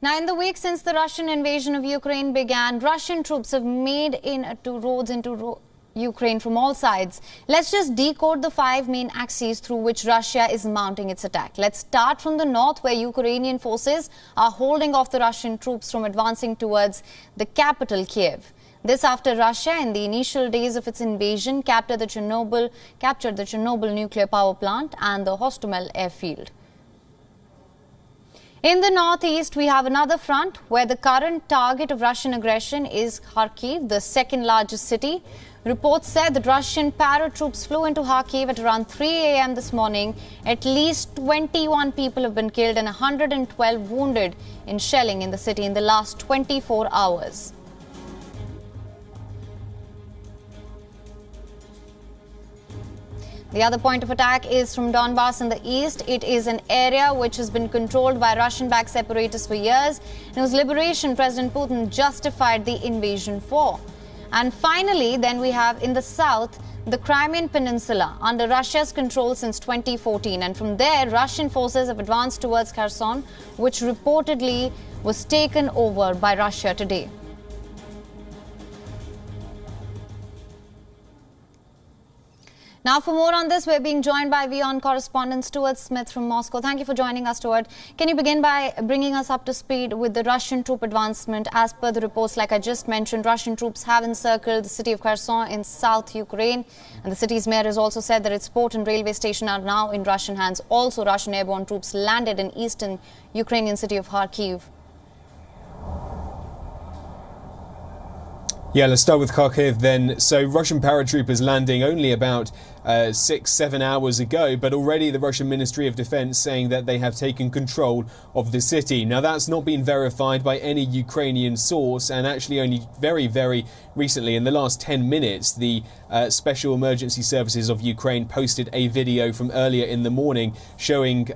Now, in the week since the Russian invasion of Ukraine began, Russian troops have made inroads into Ukraine from all sides. Let's just decode the 5 main axes through which Russia is mounting its attack. Let's start from the north, where Ukrainian forces are holding off the Russian troops from advancing towards the capital, Kiev. This after Russia, in the initial days of its invasion, captured the Chernobyl nuclear power plant and the Hostomel airfield. In the northeast, we have another front where the current target of Russian aggression is Kharkiv, the second largest city. Reports said that Russian paratroops flew into Kharkiv at around 3 a.m. this morning. At least 21 people have been killed and 112 wounded in shelling in the city in the last 24 hours. The other point of attack is from Donbass in the east. It is an area which has been controlled by Russian-backed separatists for years, and whose liberation President Putin justified the invasion for. And finally, then we have in the south, the Crimean Peninsula, under Russia's control since 2014. And from there, Russian forces have advanced towards Kherson, which reportedly was taken over by Russia today. Now, for more on this, we're being joined by WION correspondent Stuart Smith from Moscow. Thank you for joining us, Stuart. Can you begin by bringing us up to speed with the Russian troop advancement? As per the reports, like I just mentioned, Russian troops have encircled the city of Kherson in South Ukraine. And the city's mayor has also said that its port and railway station are now in Russian hands. Also, Russian airborne troops landed in eastern Ukrainian city of Kharkiv. Yeah, let's start with Kharkiv then. So Russian paratroopers landing only about 6-7 hours ago, but already the Russian Ministry of Defense saying that they have taken control of the city. Now, that's not been verified by any Ukrainian source, and actually only very recently, in the last 10 minutes, the Special Emergency Services of Ukraine posted a video from earlier in the morning showing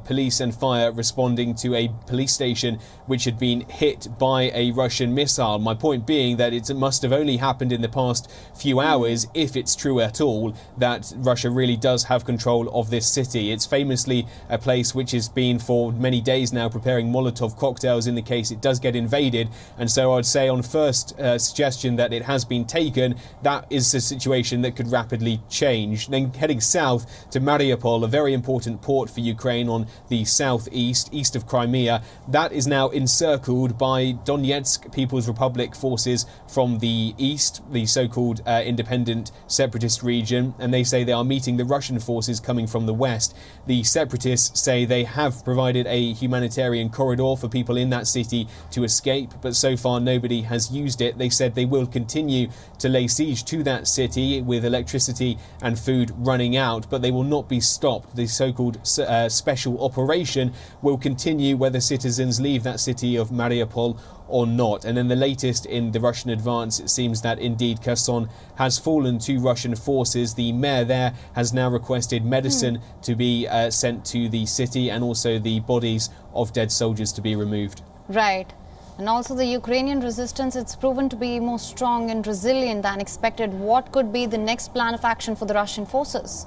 police and fire responding to a police station which had been hit by a Russian missile. My point being that it must have only happened in the past few hours, if it's true at all, that Russia really does have control of this city. It's famously a place which has been for many days now preparing Molotov cocktails in the case it does get invaded. And so I'd say on first suggestion that it has been taken, that is a situation that could rapidly change. Then heading south to Mariupol, a very important port for Ukraine on the southeast, east of Crimea, that is now encircled by Donetsk People's Republic forces from the east, the so-called independent separatist region, and they say they are meeting the Russian forces coming from the west. The separatists say they have provided a humanitarian corridor for people in that city to escape, but so far nobody has used it. They said they will continue to lay siege to that city with electricity and food running out, but they will not be stopped. The so-called special operation will continue whether citizens leave that city of Mariupol or not. And then the latest in the Russian advance, it seems that indeed Kherson has fallen to Russian forces. The mayor there has now requested medicine to be sent to the city, and also the bodies of dead soldiers to be removed. Right. And also the Ukrainian resistance, it's proven to be more strong and resilient than expected. What could be the next plan of action for the Russian forces?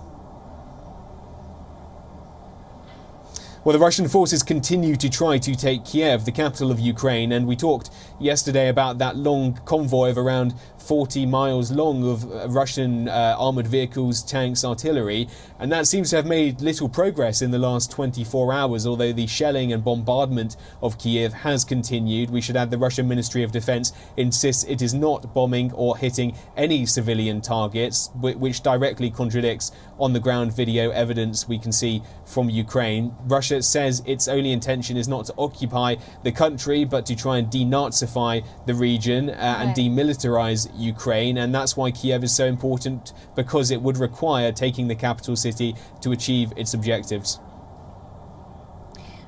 Well, the Russian forces continue to try to take Kiev, the capital of Ukraine, and we talked yesterday about that long convoy of around 40 miles long of Russian armoured vehicles, tanks, artillery, and that seems to have made little progress in the last 24 hours, although the shelling and bombardment of Kiev has continued. We should add the Russian Ministry of Defense insists it is not bombing or hitting any civilian targets, which directly contradicts on-the-ground video evidence we can see from Ukraine. Russia says its only intention is not to occupy the country, but to try and denazify the region and demilitarize Ukraine, and that's why Kiev is so important, because it would require taking the capital city to achieve its objectives.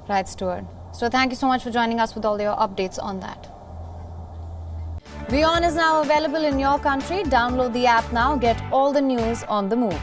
Right, Stuart. So thank you so much for joining us with all your updates on that. WION is now available in your country. Download the app now. Get all the news on the move.